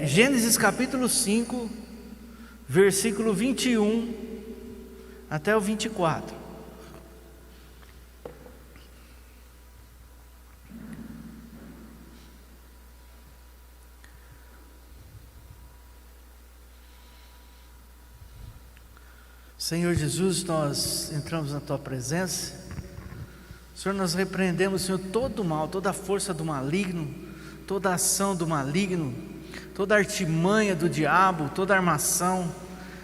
Gênesis capítulo 5, versículo 21 até o 24. Senhor Jesus, nós entramos na Tua presença. Senhor, nós repreendemos, Senhor, todo o mal, toda a força do maligno, toda a ação do maligno, toda a artimanha do diabo, toda a armação,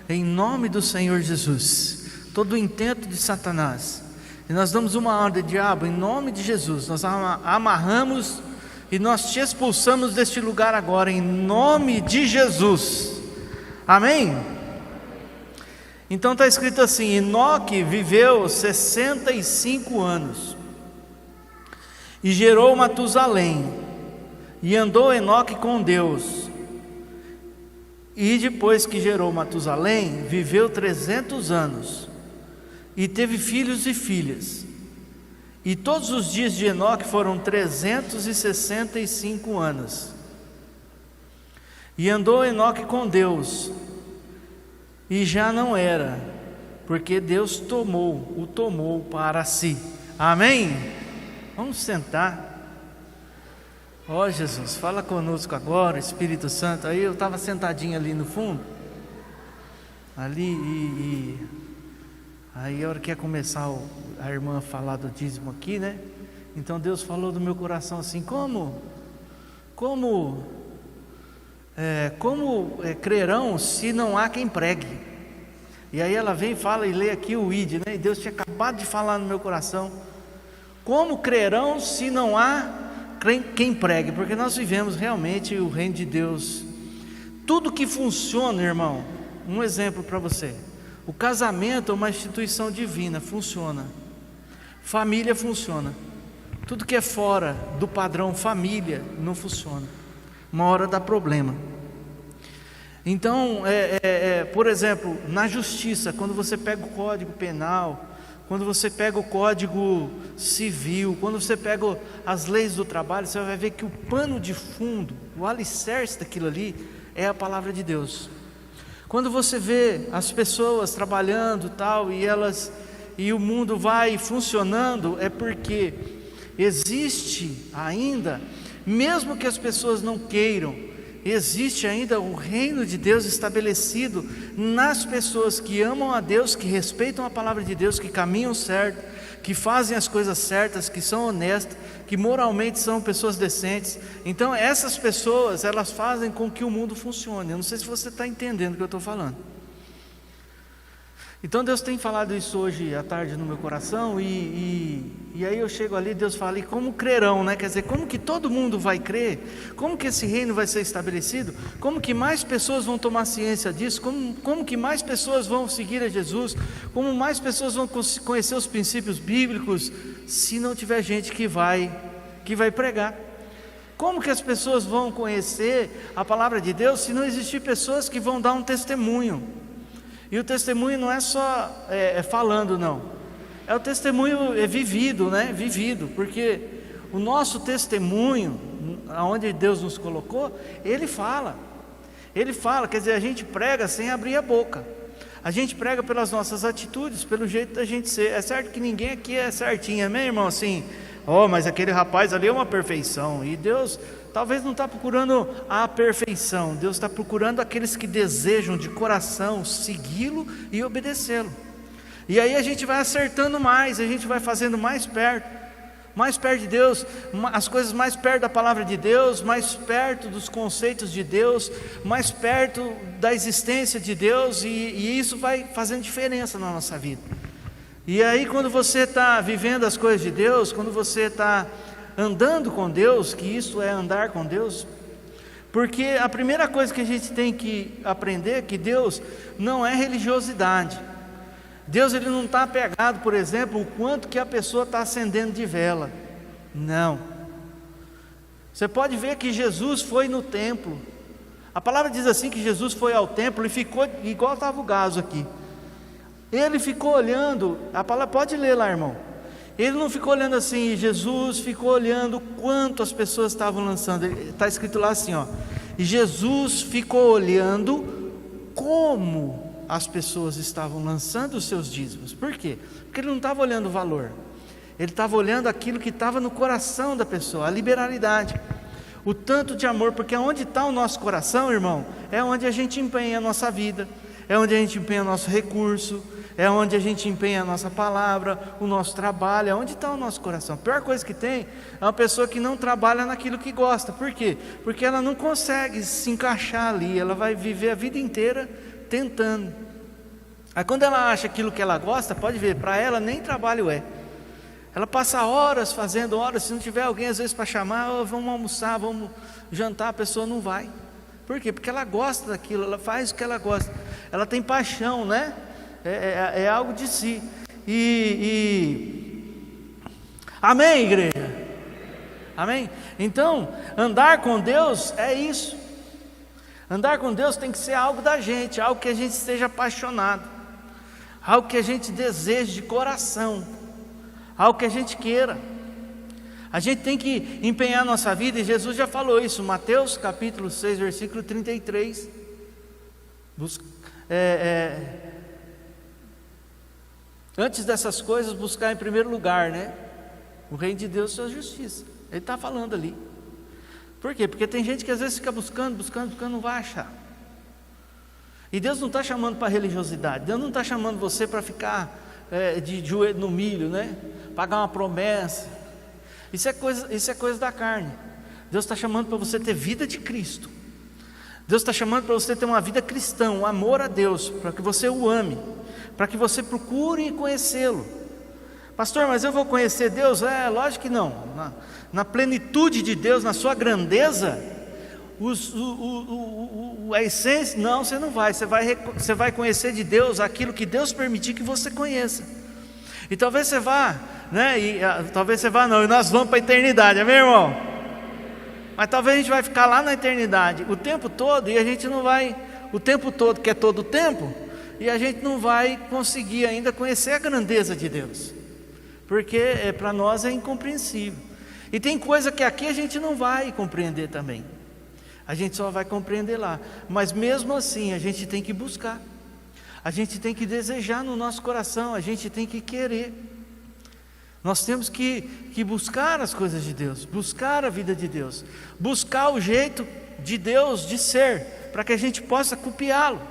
em nome do Senhor Jesus, todo o intento de Satanás. E nós damos uma ordem, diabo, em nome de Jesus, nós amarramos e nós te expulsamos deste lugar agora, em nome de Jesus. Amém? Então está escrito assim: Enoque viveu 65 anos e gerou Matusalém, e andou Enoque com Deus, e depois que gerou Matusalém, viveu 300 anos, e teve filhos e filhas, e todos os dias de Enoque foram 365 anos, e andou Enoque com Deus, e já não era, porque Deus o tomou para si. Amém? Vamos sentar. Ó Jesus, fala conosco agora, Espírito Santo. Aí eu estava sentadinho ali no fundo, ali, aí a hora que ia começar a irmã falar do dízimo aqui, né? Então Deus falou do meu coração assim: como crerão se não há quem pregue? E aí ela vem e fala e lê aqui o ID, né? E Deus tinha acabado de falar no meu coração: como crerão se não há quem pregue? Porque nós vivemos realmente o reino de Deus. Tudo que funciona, irmão, um exemplo para você: o casamento é uma instituição divina, funciona. Família funciona. Tudo que é fora do padrão família não funciona. Uma hora dá problema. Então, por exemplo, na justiça, quando você pega o Código Penal, quando você pega o Código Civil, quando você pega as leis do trabalho, você vai ver que o pano de fundo, o alicerce daquilo ali é a palavra de Deus. Quando você vê as pessoas trabalhando tal, e o mundo vai funcionando, é porque existe ainda, mesmo que as pessoas não queiram, existe ainda o reino de Deus estabelecido nas pessoas que amam a Deus, que respeitam a palavra de Deus, que caminham certo, que fazem as coisas certas, que são honestas, que moralmente são pessoas decentes. Então essas pessoas, elas fazem com que o mundo funcione. Eu não sei se você está entendendo o que eu estou falando. Então Deus tem falado isso hoje à tarde no meu coração, e aí eu chego ali, Deus fala: e como crerão, né? Quer dizer, como que todo mundo vai crer? Como que esse reino vai ser estabelecido? Como que mais pessoas vão tomar ciência disso? Como que mais pessoas vão seguir a Jesus? Como mais pessoas vão conhecer os princípios bíblicos, se não tiver gente que vai pregar? Como que as pessoas vão conhecer a palavra de Deus se não existir pessoas que vão dar um testemunho? E o testemunho não é só falando, não. É o testemunho vivido, né? Vivido, porque o nosso testemunho, aonde Deus nos colocou, Ele fala, quer dizer, a gente prega sem abrir a boca, a gente prega pelas nossas atitudes, pelo jeito da gente ser. É certo que ninguém aqui é certinho, amém, irmão? Assim, mas aquele rapaz ali é uma perfeição, e Deus talvez não está procurando a perfeição, Deus está procurando aqueles que desejam de coração segui-lo e obedecê-lo. E aí a gente vai acertando mais, a gente vai fazendo mais perto de Deus, as coisas mais perto da palavra de Deus, mais perto dos conceitos de Deus, mais perto da existência de Deus, e isso vai fazendo diferença na nossa vida. E aí quando você está vivendo as coisas de Deus, quando você está andando com Deus, que isso é andar com Deus, porque a primeira coisa que a gente tem que aprender é que Deus não é religiosidade. Deus, Ele não está apegado, por exemplo, o quanto que a pessoa está acendendo de vela. Não. Você pode ver que Jesus foi no templo. A palavra diz assim que Jesus foi ao templo e ficou igual estava o Gaso aqui. Ele ficou olhando, a palavra, pode ler lá, irmão. Ele não ficou olhando assim, Jesus ficou olhando quanto as pessoas estavam lançando. Está escrito lá assim, E Jesus ficou olhando como as pessoas estavam lançando os seus dízimos. Por quê? Porque ele não estava olhando o valor, ele estava olhando aquilo que estava no coração da pessoa, a liberalidade, o tanto de amor. Porque onde está o nosso coração, irmão, é onde a gente empenha a nossa vida, é onde a gente empenha o nosso recurso, é onde a gente empenha a nossa palavra, o nosso trabalho, é onde está o nosso coração. A pior coisa que tem é uma pessoa que não trabalha naquilo que gosta. Por quê? Porque ela não consegue se encaixar ali, ela vai viver a vida inteira tentando. Aí quando ela acha aquilo que ela gosta, pode ver, para ela nem trabalho é. Ela passa horas fazendo horas, se não tiver alguém às vezes para chamar, oh, vamos almoçar, vamos jantar, a pessoa não vai. Por quê? Porque ela gosta daquilo, ela faz o que ela gosta, ela tem paixão, né? É algo de si. Amém, igreja? Amém? Então, andar com Deus é isso. Andar com Deus tem que ser algo da gente, algo que a gente esteja apaixonado, algo que a gente deseje de coração, algo que a gente queira. A gente tem que empenhar a nossa vida, e Jesus já falou isso, Mateus capítulo 6, versículo 33. Antes dessas coisas, buscar em primeiro lugar, né, o reino de Deus e sua justiça. Ele está falando ali. Por quê? Porque tem gente que às vezes fica buscando, não vai achar. E Deus não está chamando para religiosidade, Deus não está chamando você para ficar de joelho no milho, né, pagar uma promessa. Isso é coisa da carne. Deus está chamando para você ter vida de Cristo. Deus está chamando para você ter uma vida cristã, um amor a Deus, para que você o ame, para que você procure conhecê-lo. Pastor, mas eu vou conhecer Deus? Lógico que não. Na plenitude de Deus, na sua grandeza, a essência, não, você não vai. Você vai conhecer de Deus aquilo que Deus permitir que você conheça. E talvez você vá, né? Talvez você vá, não, e nós vamos para a eternidade, amém, irmão? Mas talvez a gente vai ficar lá na eternidade o tempo todo, e a gente não vai, o tempo todo, que é todo o tempo, e a gente não vai conseguir ainda conhecer a grandeza de Deus, porque para nós é incompreensível. E tem coisa que aqui a gente não vai compreender também, a gente só vai compreender lá. Mas mesmo assim a gente tem que buscar, a gente tem que desejar no nosso coração, a gente tem que querer. Nós temos que buscar as coisas de Deus, buscar a vida de Deus, buscar o jeito de Deus de ser, para que a gente possa copiá-lo,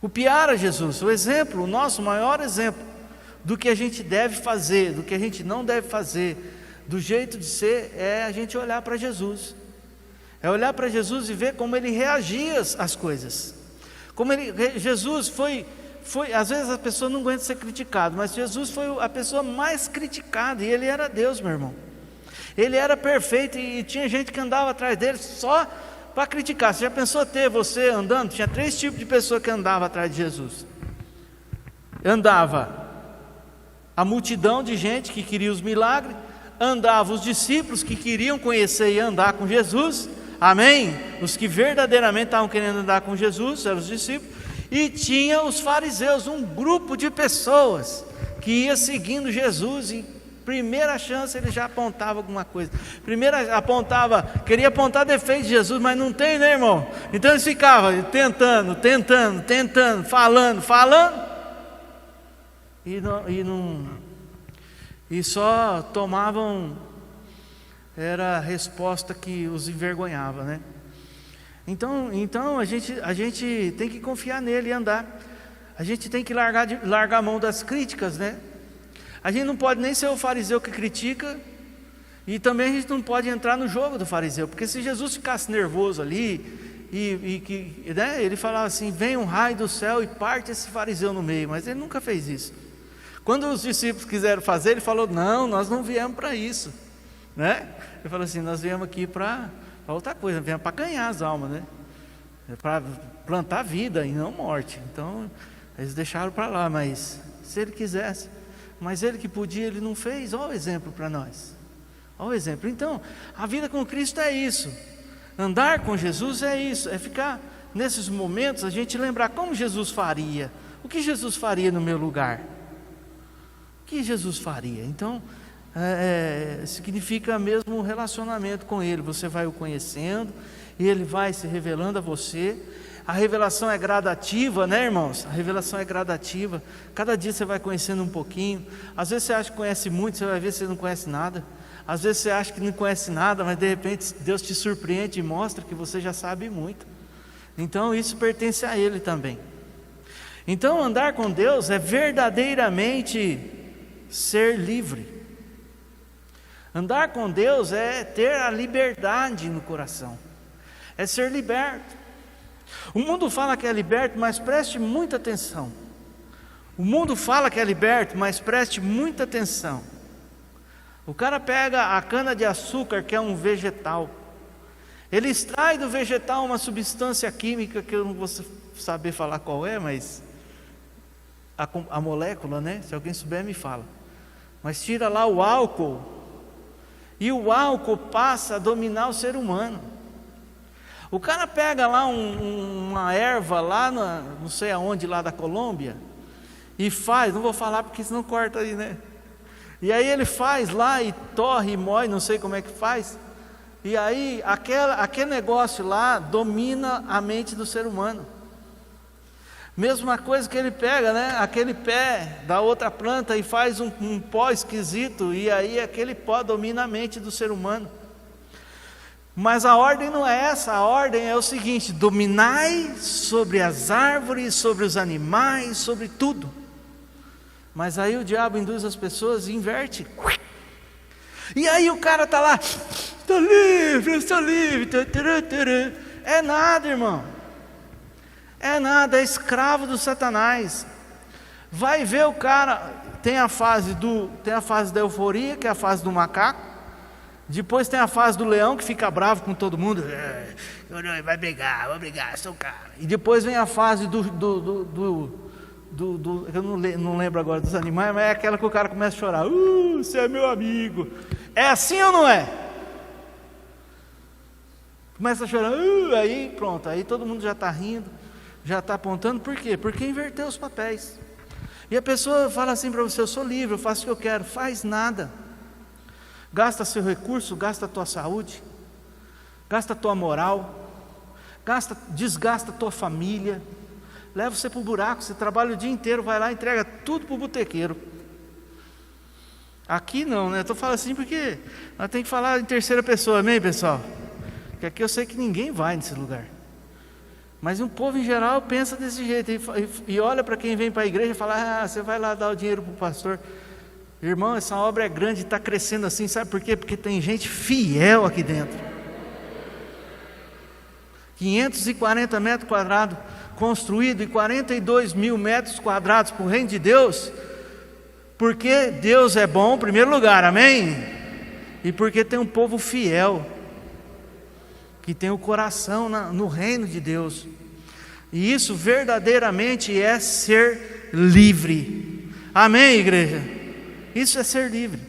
copiar a Jesus. O exemplo, o nosso maior exemplo do que a gente deve fazer, do que a gente não deve fazer, do jeito de ser, é a gente olhar para Jesus. É olhar para Jesus e ver como ele reagia às coisas. Jesus foi, às vezes a pessoa não aguenta ser criticado, mas Jesus foi a pessoa mais criticada, e ele era Deus, meu irmão. Ele era perfeito, e tinha gente que andava atrás dele só para criticar. Você já pensou ter você andando? Tinha 3 tipos de pessoa que andava atrás de Jesus. Andava a multidão de gente que queria os milagres, andava os discípulos que queriam conhecer e andar com Jesus, amém? Os que verdadeiramente estavam querendo andar com Jesus, eram os discípulos. E tinha os fariseus, um grupo de pessoas que ia seguindo Jesus, e primeira chance ele já apontava alguma coisa. Queria apontar defeito de Jesus, mas não tem, né, irmão? Então eles ficavam tentando, falando, e só tomavam, era a resposta que os envergonhava, né? Então a gente tem que confiar nele e andar. A gente tem que largar a mão das críticas, né? A gente não pode nem ser o fariseu que critica, e também a gente não pode entrar no jogo do fariseu, porque se Jesus ficasse nervoso ali, né, ele falava assim: vem um raio do céu e parte esse fariseu no meio. Mas ele nunca fez isso. Quando os discípulos quiseram fazer, ele falou: não, nós não viemos para isso, né? Ele falou assim: nós viemos aqui para outra coisa, viemos para ganhar as almas, né? Para plantar vida e não morte. Então eles deixaram para lá. Mas se ele quisesse, mas ele que podia, ele não fez. Olha o exemplo para nós, olha o exemplo. Então a vida com Cristo é isso, andar com Jesus é isso, é ficar nesses momentos, a gente lembrar como Jesus faria. O que Jesus faria no meu lugar? O que Jesus faria? Então significa mesmo relacionamento com Ele. Você vai o conhecendo, e Ele vai se revelando a você. A revelação é gradativa, né, irmãos? A revelação é gradativa. Cada dia você vai conhecendo um pouquinho. Às vezes você acha que conhece muito, você vai ver que você não conhece nada. Às vezes você acha que não conhece nada, mas de repente Deus te surpreende e mostra que você já sabe muito. Então isso pertence a Ele também. Então andar com Deus é verdadeiramente ser livre. Andar com Deus é ter a liberdade no coração, é ser liberto. O mundo fala que é liberto, mas preste muita atenção. O mundo fala que é liberto, mas preste muita atenção. O cara pega a cana de açúcar, que é um vegetal, ele extrai do vegetal uma substância química, que eu não vou saber falar qual é, mas a molécula, né? Se alguém souber me fala. Mas tira lá o álcool, e o álcool passa a dominar o ser humano. O cara pega lá uma erva lá, não sei aonde, lá da Colômbia, e faz, não vou falar porque senão corta aí, né? E aí ele faz lá e torre e moe, não sei como é que faz. E aí aquele negócio lá domina a mente do ser humano. Mesma coisa que ele pega, né? Aquele pé da outra planta e faz um pó esquisito, e aí aquele pó domina a mente do ser humano. Mas a ordem não é essa, a ordem é o seguinte: dominai sobre as árvores, sobre os animais, sobre tudo. Mas aí o diabo induz as pessoas e inverte. E aí o cara está lá, estou livre, estou livre. É nada, irmão. É nada, é escravo do Satanás. Vai ver o cara, tem a fase da euforia, que é a fase do macaco. Depois tem a fase do leão, que fica bravo com todo mundo. Vai brigar, vou brigar, sou o cara. E depois vem a fase eu não lembro agora dos animais, mas é aquela que o cara começa a chorar. Você é meu amigo. É assim ou não é? Começa a chorar, aí pronto, aí todo mundo já está rindo, já está apontando. Por quê? Porque inverteu os papéis. E a pessoa fala assim para você: eu sou livre, eu faço o que eu quero. Faz nada. Gasta seu recurso, gasta a tua saúde, gasta a tua moral, desgasta a tua família, leva você para o buraco. Você trabalha o dia inteiro, vai lá e entrega tudo para o botequeiro. Aqui não, né? Estou falando assim porque nós temos que falar em terceira pessoa, amém, pessoal? Porque aqui eu sei que ninguém vai nesse lugar. Mas um povo em geral pensa desse jeito, e olha para quem vem para a igreja e fala: você vai lá dar o dinheiro para o pastor. Irmão, essa obra é grande, está crescendo assim, sabe por quê? Porque tem gente fiel aqui dentro. 540 metros quadrados construído, e 42 mil metros quadrados para o reino de Deus, porque Deus é bom em primeiro lugar, amém? E porque tem um povo fiel, que tem o coração no reino de Deus. E isso verdadeiramente é ser livre, amém, igreja? Isso é ser livre.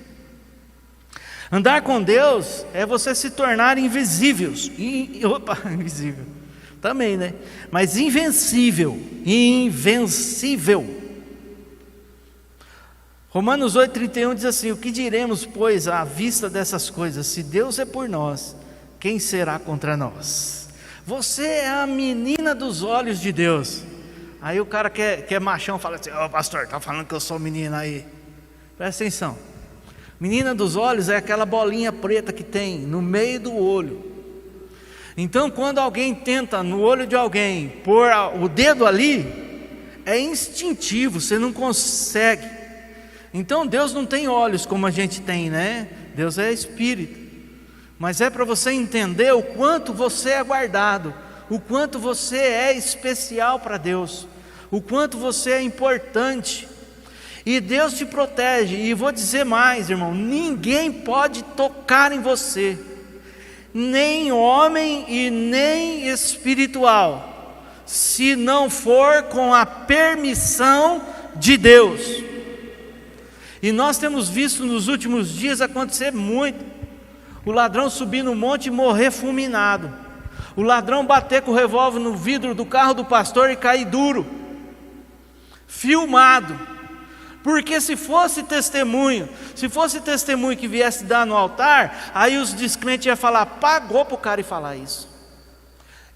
Andar com Deus é você se tornar invisíveis. Invisível também, né? Mas invencível. Romanos 8,31 diz assim: o que diremos, pois, à vista dessas coisas? Se Deus é por nós, quem será contra nós? Você é a menina dos olhos de Deus. Aí o cara que é machão fala assim: pastor, está falando que eu sou menina aí. Presta atenção. Menina dos olhos é aquela bolinha preta que tem no meio do olho. Então quando alguém tenta no olho de alguém pôr o dedo ali, é instintivo, você não consegue. Então Deus não tem olhos como a gente tem, né? Deus é espírito. Mas é para você entender o quanto você é guardado, o quanto você é especial para Deus, o quanto você é importante. E Deus te protege. E vou dizer mais, irmão: ninguém pode tocar em você, nem homem e nem espiritual, se não for com a permissão de Deus. E nós temos visto nos últimos dias acontecer muito: o ladrão subir no monte e morrer fulminado, o ladrão bater com o revólver no vidro do carro do pastor e cair duro, filmado. Porque se fosse testemunho que viesse dar no altar, aí os descrentes iam falar, pagou para o cara ir falar isso.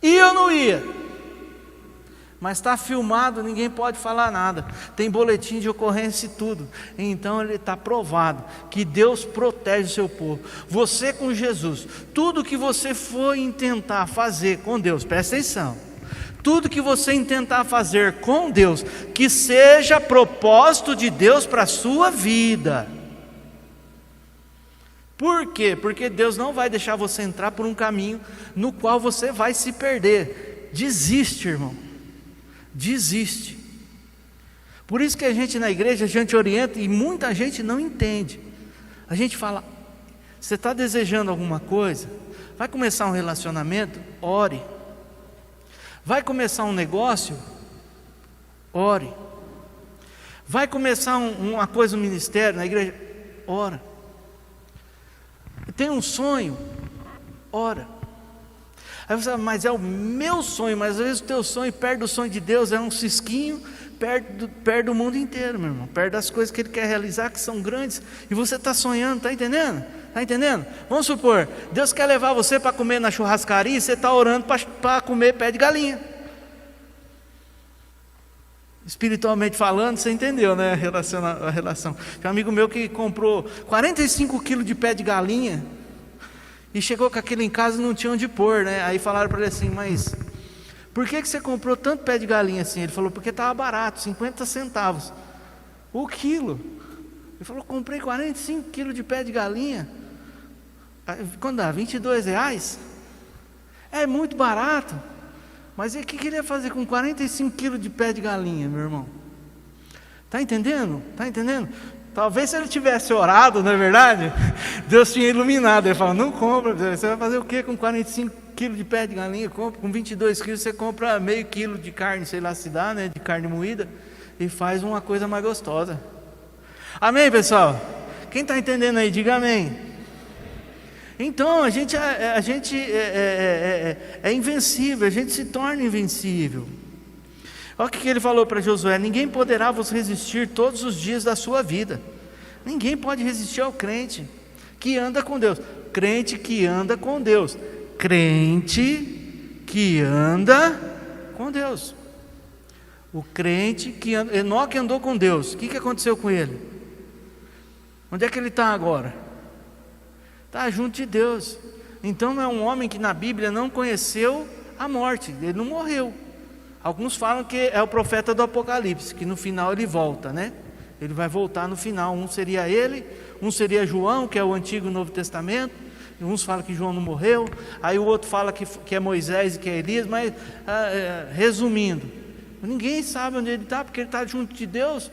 E eu não ia. Mas está filmado, ninguém pode falar nada. Tem boletim de ocorrência e tudo. Então ele está provado que Deus protege o seu povo. Você com Jesus, tudo que você for intentar fazer com Deus, presta atenção. Tudo que você intentar fazer com Deus, que seja propósito de Deus para a sua vida. Por quê? Porque Deus não vai deixar você entrar por um caminho no qual você vai se perder. Desiste, irmão. Desiste. Por isso que a gente na igreja, a gente orienta e muita gente não entende. A gente fala, você está desejando alguma coisa? Vai começar um relacionamento? Ore. Vai começar um negócio? Ore. Vai começar uma coisa no ministério, na igreja? Ora. Tem um sonho? Ora. Aí você fala, mas é o meu sonho, mas às vezes o teu sonho perto do sonho de Deus é um cisquinho, perto do mundo inteiro, meu irmão, perto das coisas que Ele quer realizar, que são grandes, e você está sonhando, está entendendo? Está entendendo? Vamos supor, Deus quer levar você para comer na churrascaria, e você está orando para comer pé de galinha. Espiritualmente falando, você entendeu, né, a relação. Tem um amigo meu que comprou 45 quilos de pé de galinha, e chegou com aquilo em casa e não tinha onde pôr, né? Aí falaram para ele assim, mas por que você comprou tanto pé de galinha assim? Ele falou, porque estava barato, 50 centavos o quilo. Ele falou, comprei 45 quilos de pé de galinha. Quando dá? R$22? É muito barato. Mas o que ele ia fazer com 45 quilos de pé de galinha, meu irmão? Está entendendo? Está entendendo? Talvez se ele tivesse orado, não é verdade? Deus tinha iluminado. Ele falou, não compra, você vai fazer o quê com 45 quilos de pé de galinha? Compra, com 22 quilos você compra meio quilo de carne, sei lá se dá, né? De carne moída, e faz uma coisa mais gostosa. Amém, pessoal? Quem está entendendo aí, diga amém. Então a gente é invencível, a gente se torna invencível. Olha o que ele falou para Josué: ninguém poderá vos resistir todos os dias da sua vida. Ninguém pode resistir ao crente que anda com Deus. Crente que anda com Deus. Crente que anda com Deus. O crente que anda, Enoque andou com Deus. O que aconteceu com ele? Onde é que ele está agora? Está junto de Deus. Então é um homem que na Bíblia não conheceu a morte. Ele não morreu. Alguns falam que é o profeta do Apocalipse, que no final ele volta, né? Ele vai voltar no final. Um seria ele, um seria João, que é o Antigo e Novo Testamento. Uns falam que João não morreu, aí o outro fala que é Moisés e que é Elias. Mas resumindo, ninguém sabe onde ele está, porque ele está junto de Deus,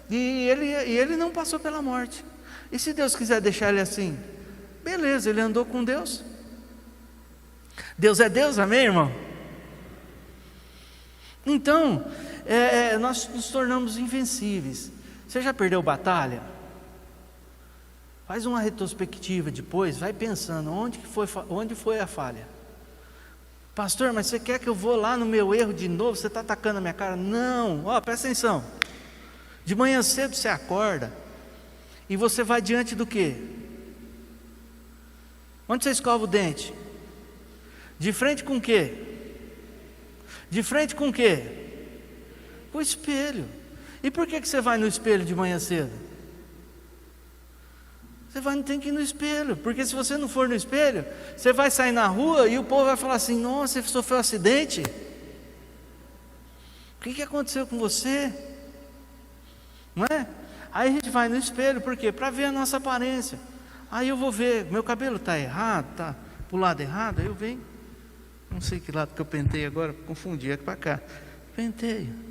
e ele não passou pela morte. E se Deus quiser deixar ele assim, beleza, ele andou com Deus. Deus é Deus, amém, irmão? Então, nós nos tornamos invencíveis. Você já perdeu batalha? Faz uma retrospectiva depois, vai pensando, onde foi a falha? Pastor, mas você quer que eu vou lá no meu erro de novo? Você está atacando na minha cara? Não, presta atenção. De manhã cedo você acorda, e você vai diante do quê? Onde você escova o dente? De frente com o quê? De frente com o quê? Com o espelho. E por que você vai no espelho de manhã cedo? Você tem que ir no espelho, porque se você não for no espelho, você vai sair na rua e o povo vai falar assim: nossa, você sofreu um acidente? O que aconteceu com você? Não é? Aí a gente vai no espelho, por quê? Para ver a nossa aparência. Aí eu vou ver, meu cabelo está errado, está para o lado errado, aí eu venho. Não sei que lado que eu pentei agora, confundi, é para cá. Penteio.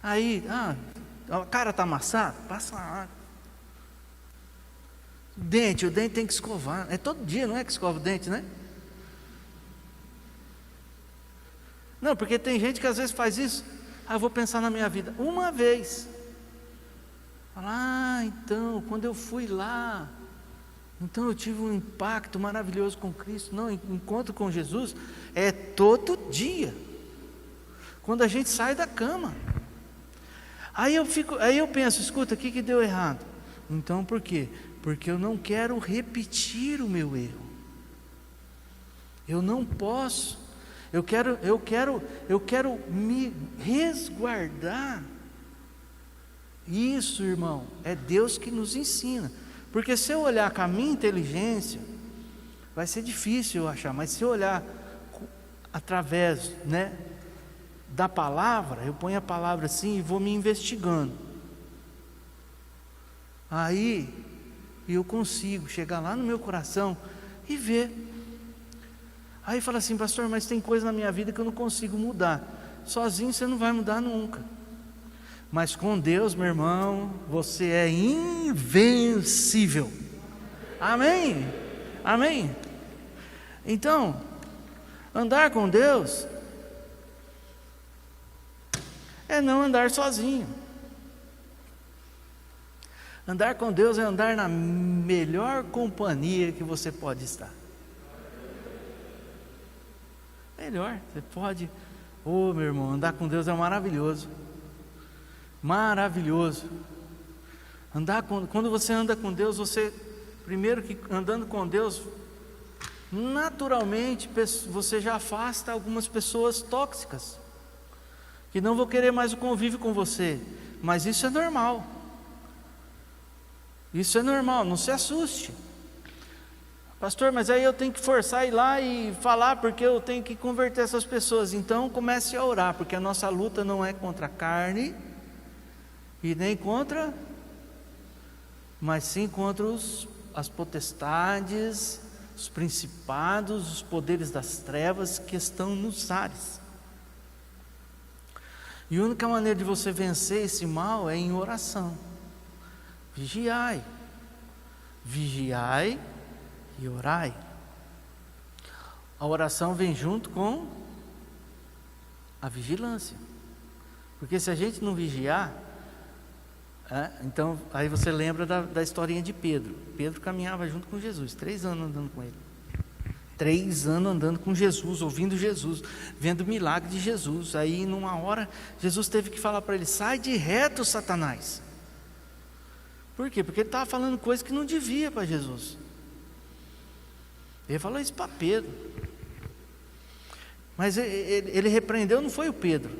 Aí, a cara está amassada, passa água. O dente tem que escovar. É todo dia, não é que escova o dente, né? Não, porque tem gente que às vezes faz isso. Eu vou pensar na minha vida uma vez. Falar, então, quando eu fui lá, então eu tive um impacto maravilhoso com Cristo. Não, encontro com Jesus é todo dia. Quando a gente sai da cama. Aí eu penso, escuta, o que deu errado? Então por quê? Porque eu não quero repetir o meu erro. Eu não posso. Eu quero me resguardar. Isso, irmão, é Deus que nos ensina. Porque se eu olhar com a minha inteligência, vai ser difícil eu achar, mas se eu olhar através, né, da palavra, eu ponho a palavra assim e vou me investigando. Aí eu consigo chegar lá no meu coração e ver. Aí fala assim, pastor, mas tem coisa na minha vida que eu não consigo mudar. Sozinho você não vai mudar nunca. Mas com Deus, meu irmão, você é invencível. Amém? Amém? Então, andar com Deus é não andar sozinho. Andar com Deus é andar na melhor companhia que você pode estar. Melhor, você pode. Meu irmão, andar com Deus é maravilhoso. Maravilhoso. Quando você anda com Deus, primeiro que andando com Deus, naturalmente você já afasta algumas pessoas tóxicas, que não vão querer mais o convívio com você, mas isso é normal. Isso é normal, não se assuste. Pastor, mas aí eu tenho que forçar ir lá e falar, porque eu tenho que converter essas pessoas. Então comece a orar, porque a nossa luta não é contra a carne, e nem contra, mas sim contra as potestades, os principados, os poderes das trevas que estão nos ares. E a única maneira de você vencer esse mal é em oração. Vigiai e orai. A oração vem junto com a vigilância, porque se a gente não vigiar, então aí você lembra da historinha de Pedro. Pedro caminhava junto com Jesus, 3 anos andando com ele, 3 anos andando com Jesus, ouvindo Jesus, vendo o milagre de Jesus. Aí numa hora Jesus teve que falar para ele: sai de reto, Satanás. Por quê? Porque ele estava falando coisa que não devia para Jesus. Ele falou isso para Pedro, mas ele repreendeu, não foi o Pedro,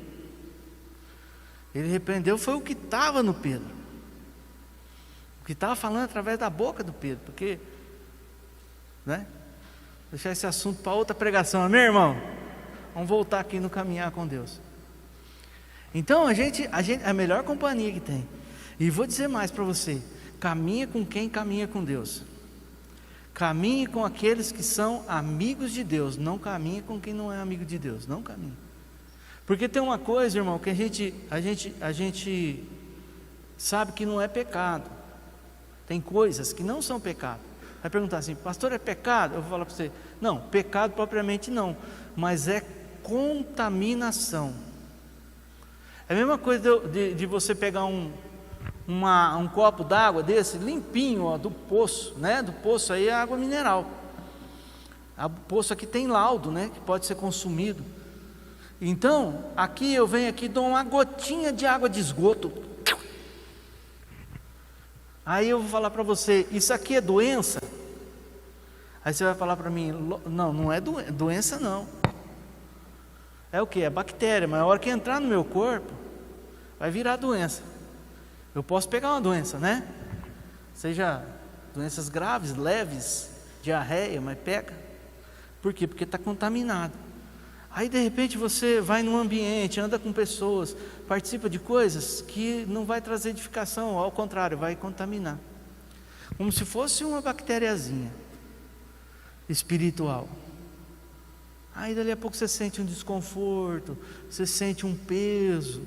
ele repreendeu foi o que estava no Pedro, o que estava falando através da boca do Pedro, porque, né? Deixar esse assunto para outra pregação, meu irmão. Vamos voltar aqui no caminhar com Deus. Então a gente é a melhor companhia que tem. E vou dizer mais para você: caminha com quem caminha com Deus. Caminhe com aqueles que são amigos de Deus. Não caminhe com quem não é amigo de Deus. Não caminhe. Porque tem uma coisa, irmão, que a gente sabe que não é pecado. Tem coisas que não são pecado. Vai perguntar assim: pastor, é pecado? Eu vou falar para você: não, pecado propriamente não, mas é contaminação. É a mesma coisa de você pegar um copo d'água desse, limpinho, ó, do poço, né? Do poço aí é água mineral. O poço aqui tem laudo, né? Que pode ser consumido. Então, aqui eu venho aqui, dou uma gotinha de água de esgoto. Aí eu vou falar para você: isso aqui é doença? Aí você vai falar para mim: não é doença não. É o que? É bactéria, mas a hora que entrar no meu corpo, vai virar doença. Eu posso pegar uma doença, né? Seja doenças graves, leves, diarreia, mas pega. Por quê? Porque está contaminado. Aí de repente você vai num ambiente, anda com pessoas, participa de coisas que não vai trazer edificação, ao contrário, vai contaminar. Como se fosse uma bactériazinha espiritual. Aí dali a pouco você sente um desconforto, você sente um peso,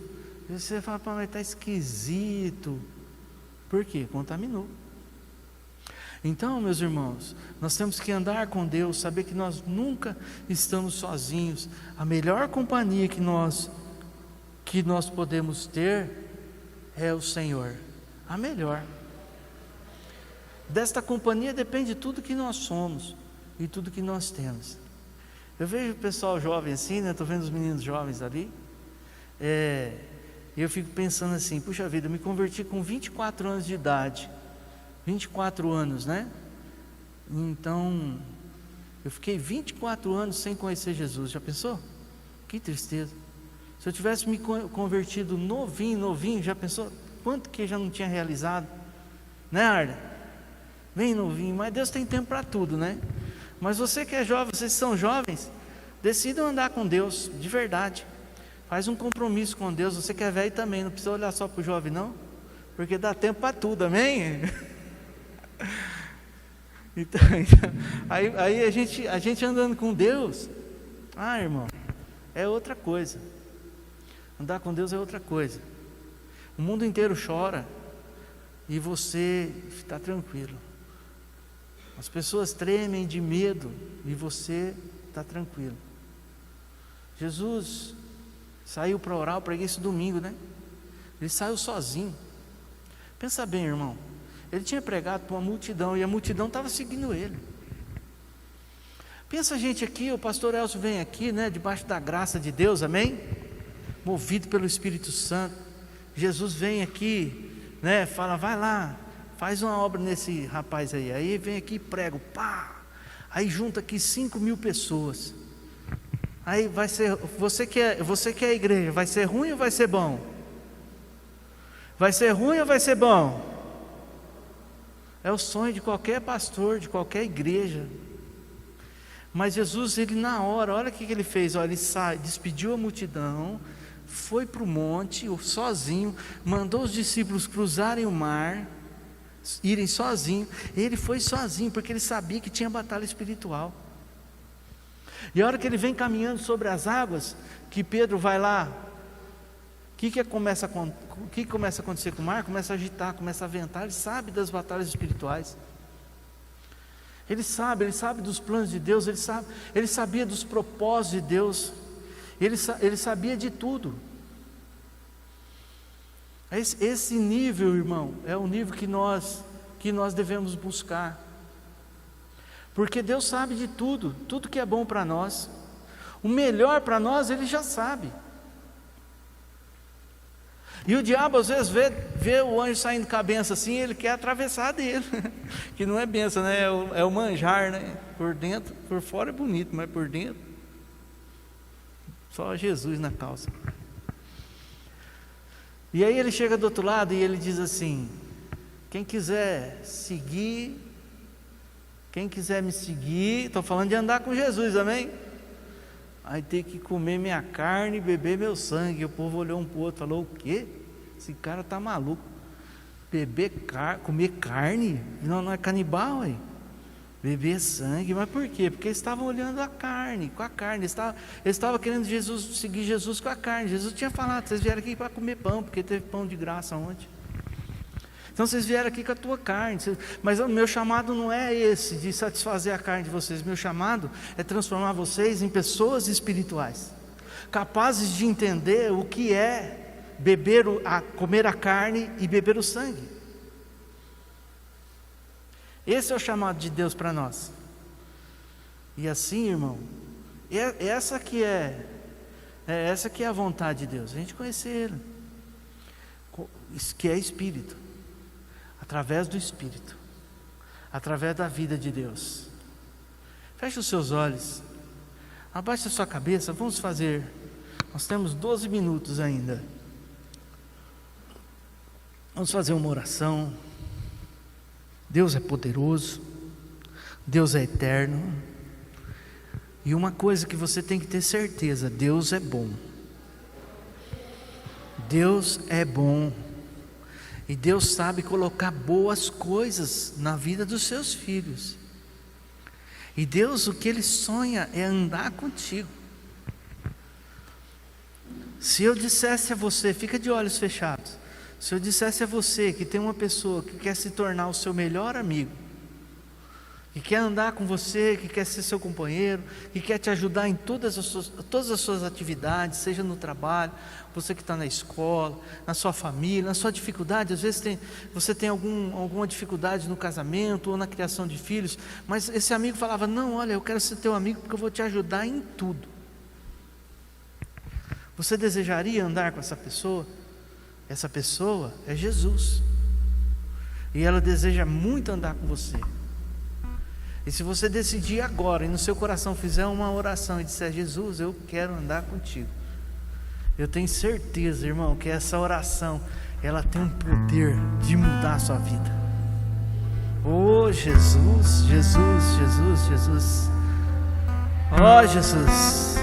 e você fala: mas está esquisito. Por quê? Contaminou. Então, meus irmãos, nós temos que andar com Deus, saber que nós nunca estamos sozinhos. A melhor companhia que nós podemos ter é o Senhor. A melhor. Desta companhia depende tudo que nós somos e tudo que nós temos. Eu vejo o pessoal jovem assim, né? Estou vendo os meninos jovens ali. E eu fico pensando assim, puxa vida, eu me converti com 24 anos de idade, 24 anos, né? Então, eu fiquei 24 anos sem conhecer Jesus, já pensou? Que tristeza. Se eu tivesse me convertido novinho, já pensou? Quanto que já não tinha realizado? Né, Arda? Bem novinho, mas Deus tem tempo para tudo, né? Mas você que é jovem, vocês que são jovens, decidam andar com Deus, de verdade. Faz um compromisso com Deus. Você que é velho também, não precisa olhar só para o jovem não, porque dá tempo para tudo, amém? Então, aí a gente andando com Deus, irmão, é outra coisa. Andar com Deus é outra coisa. O mundo inteiro chora e você está tranquilo. As pessoas tremem de medo e você está tranquilo. Jesus saiu para orar, eu preguei isso domingo, né? Ele saiu sozinho. Pensa bem, irmão. Ele tinha pregado para uma multidão e a multidão estava seguindo ele. Pensa a gente aqui, o pastor Elcio vem aqui, né? Debaixo da graça de Deus, amém? Movido pelo Espírito Santo. Jesus vem aqui, né? Fala, vai lá, faz uma obra nesse rapaz aí. Aí vem aqui e prega, pá. Aí junta aqui 5.000 pessoas. Aí vai ser, você que é a igreja, vai ser ruim ou vai ser bom? Vai ser ruim ou vai ser bom? É o sonho de qualquer pastor, de qualquer igreja. Mas Jesus, ele na hora, olha o que ele fez, olha, ele despediu a multidão, foi para o monte, sozinho, mandou os discípulos cruzarem o mar, irem sozinho. Ele foi sozinho, porque ele sabia que tinha batalha espiritual. E a hora que ele vem caminhando sobre as águas, que Pedro vai lá, o que começa a acontecer com o mar? Começa a agitar, começa a ventar. Ele sabe das batalhas espirituais. Ele sabe dos planos de Deus. Ele sabia dos propósitos de Deus. Ele sabia de tudo. Esse nível, irmão, é o nível que nós devemos buscar. Porque Deus sabe de tudo, tudo que é bom para nós. O melhor para nós, Ele já sabe. E o diabo às vezes vê o anjo saindo com a benção assim, ele quer atravessar dele. Que não é benção, né? É o manjar, né? Por dentro, por fora é bonito, mas por dentro, só Jesus na calça. E aí ele chega do outro lado e ele diz assim: quem quiser me seguir, estou falando de andar com Jesus, amém? Aí tem que comer minha carne e beber meu sangue. E o povo olhou um para o outro e falou: o quê? Esse cara está maluco. Comer carne? Não é canibal, aí. Beber sangue, mas por quê? Porque eles estavam olhando com a carne, eles estavam querendo seguir Jesus com a carne. Jesus tinha falado: vocês vieram aqui para comer pão, porque teve pão de graça ontem. Então vocês vieram aqui com a tua carne. Mas o meu chamado não é esse, de satisfazer a carne de vocês. Meu chamado é transformar vocês em pessoas espirituais, capazes de entender o que é comer a carne e beber o sangue. Esse é o chamado de Deus para nós. E assim, irmão, essa que é a vontade de Deus, a gente conhecer Ele, que é Espírito, através do Espírito, através da vida de Deus. Feche os seus olhos, abaixe a sua cabeça, nós temos 12 minutos ainda. Vamos fazer uma oração. Deus é poderoso, Deus é eterno, e uma coisa que você tem que ter certeza: Deus é bom. Deus é bom, e Deus sabe colocar boas coisas na vida dos seus filhos. E Deus, o que Ele sonha é andar contigo. Se eu dissesse a você, fica de olhos fechados, se eu dissesse a você que tem uma pessoa que quer se tornar o seu melhor amigo, que quer andar com você, que quer ser seu companheiro, que quer te ajudar em todas as suas atividades, seja no trabalho, você que está na escola, na sua família, na sua dificuldade, às vezes você tem alguma dificuldade no casamento ou na criação de filhos, mas esse amigo falava: não, olha, eu quero ser teu amigo porque eu vou te ajudar em tudo. Você desejaria andar com essa pessoa? Essa pessoa é Jesus. E ela deseja muito andar com você. E se você decidir agora e no seu coração fizer uma oração e disser: Jesus, eu quero andar contigo, eu tenho certeza, irmão, que essa oração, ela tem um poder de mudar a sua vida. Oh Jesus, Jesus, Jesus, Jesus. Oh Jesus.